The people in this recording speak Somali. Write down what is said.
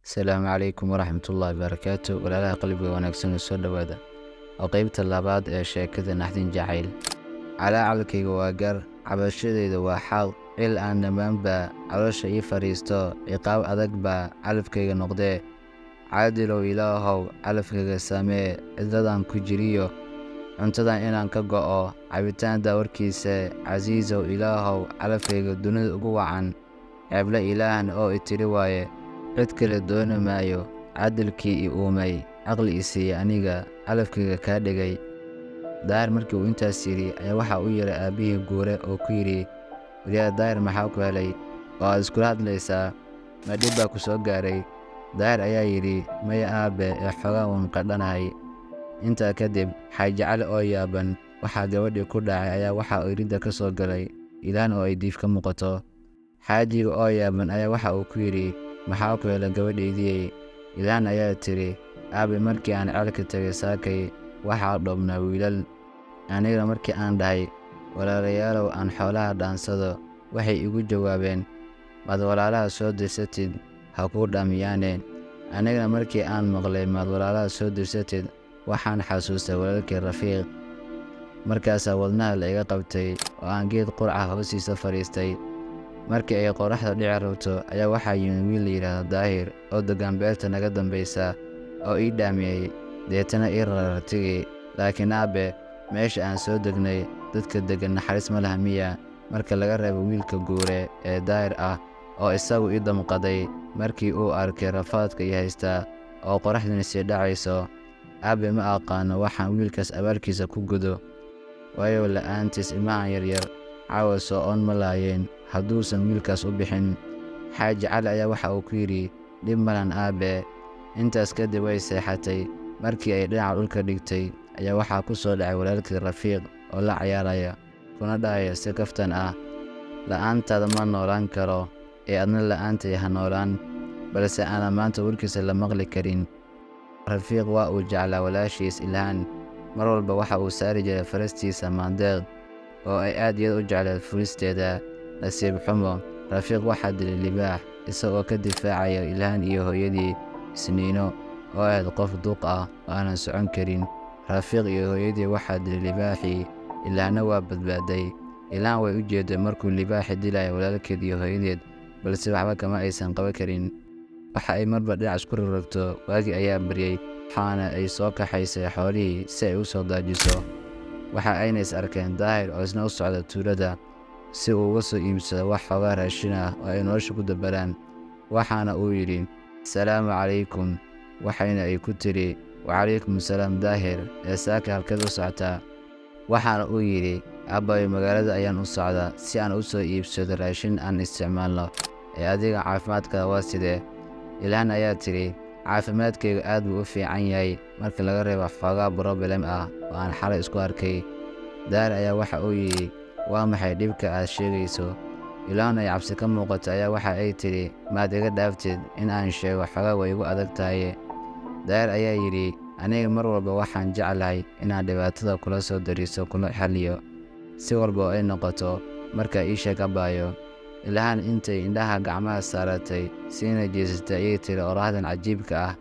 Asalaamu calaykum waraxmatullaahi wabarakaatu. Walaalaha qalbiga wanaagsan oo soo dhowaada. Waa qaybta labaad ee sheekada naxdin jacayl. Calaacalkayga waa gar, cabashadayda waa xaq, cil aan dhammaan baa caloosha ii fadhiisto, ciqaab adag baa calafkayga noqdee. Caadilow Ilaahow calafkayga samee, cidladan ku jiriyo cuntadan inaan ka go'o, cabitaan daawarkiisa. Casiisow Ilaahow calafkayga dunida ugu wacan, ceebla ilaahan oo i tiri waaye, cid kale dooni maayo. Cadalkii i uumay, caqli i siiyey aniga, calafkayga kaa dhigay. Daahir markii uu intaas yidhi ayaa waxa u yeeray aabbihii guure oo ku yidhi, waryaa Daahir maxaa ku helay oo aad iskula hadlaysaa? Ma dhib baa ku soo gaaray? Daahir ayaa yidhi, maya aabbe, ee xoogaa waan qadhanahay. Intaa kadib Xaaji Cali oo yaaban waxaa gabadhii ku dhacay ayaa waxa uu iridda ka soo galay, Ilaahan oo ay diif ka muuqato. Xaajiga oo yaaban ayaa waxa uu ku yidhi, maxaa ku helay gabadhaydii? Ilaahan ayaa tiri, aabbe, markii aan ceelka tagay saakay waxaa dhoobnaa wiilal. Anigana markii aan dhahay, walaalayaalow aan xoolaha dhaansado, waxay igu jawaabeen, maad walaalaha soo dirsatid ha kuu dhaamiyaane. Anigana markii aan maqlay maad walaalaha soo dirsatid, waxaan xasuustay walaalkay Rafiiq. Markaasaa wadnaha la iga qabtay oo aan geed qurca hoostiisa fadhiistay. Markii ay qorraxda dhici rabto ayaa waxaa yimid wiil la yidhaahdo Daahir oo deggan beerta naga dambaysa oo ii dhaamiyey, deetana ii raray rartigii. Laakiin aabbe, meesha aan soo degnay dadka deggan naxariis ma laha miya, marka laga reebo wiilka guure ee Daahir ah oo isagu ii damqaday markii uu arkay rafaadka i haysta oo qorraxduna sii dhacayso. Aabbe, ma aqaano waxaan wiilkaas abaalkiisa ku gudo, waayo la'aantiis ilmahan yaryar caawa soo oon ma laayeen hadduusan wiilkaas u bixin. Xaaji Cali ayaa waxa uu ku yidhi, dhib malan aabbe. Intaas kadib way seexatay. Markii ay dhinaca dhulka dhigtay ayaa waxaa ku soo dhacay walaalkii Rafiiq oo la ciyaaraya, kuna dhahaya si kaftan ah, la'aantaada ma noolaan karo, ee adna la'aantay ha noolaan. Balse aanan maanta warkiisa la maqli karin. Rafiiq waa uu jeclaa walaashiis Ilhaan, mar walba waxa uu saari jiray farastiisa Maandeeq oo ay aad iyo aad u jecleed fulisteeda. Nasiib xumo, Rafiiq waxaa dilay libaax, isagoo ka difaacaya Ilhaan iyo hooyadii Isniino oo ahayd qof duq ah oo aanan socon karin. Rafiiq iyo hooyadii waxaa dilay libaaxii, Ilhaanna waa badbaaday. Ilhaan way u jeeday markuu libaaxii dilaya walaalkeed iyo hooyadeed, balse waxba kama aysan qaban karin. Waxa ay marba dhinac isku rogrogto. Waagii ayaa baryey, waxaana ay soo kaxaysay xoolihii si ay u soo daajiso. Waxa ayna is arkeen Daahir oo isna u socda tuulada si uu uga soo iibsado wax xoogaa raashin ah oo ay nolosha ku dabbaraan. Waxaana uu yidhi, asalaamu calaykum. Waxayna ay ku tiri, wacalaykum asalaam Daahir, ee saaka halkeed u socotaa? Waxaana uu yidhi, aabbayo, magaalada ayaan u socdaa si aan u soo iibsado raashin aan isticmaalno, ee adiga caafimaadkaada waa sidee? Ilhaan ayaa tiri, caafimaadkaygu aad buu u fiican yahay marka laga reebo xoogaa broblem ah oo aan xalay isku arkay. Daahir ayaa waxa uu yidhi, waa maxay dhibka aad sheegayso? Ilhaan ay cabsi ka muuqato ayaa waxa ay tidhi, maad iga dhaaftid in aan sheego, xoogaa way igu adag tahay. Daahir ayaa yidhi, aniga mar walba waxaan jeclahay inaan dhibaatada kula soo dariiso kula xalliyo, si walba oo ay noqoto. Markaa ii sheeg aabbayo. Ilhaan intay indhaha gacmaha saaratay siina jeesatay ayay tiri, oraahdan cajiibka ah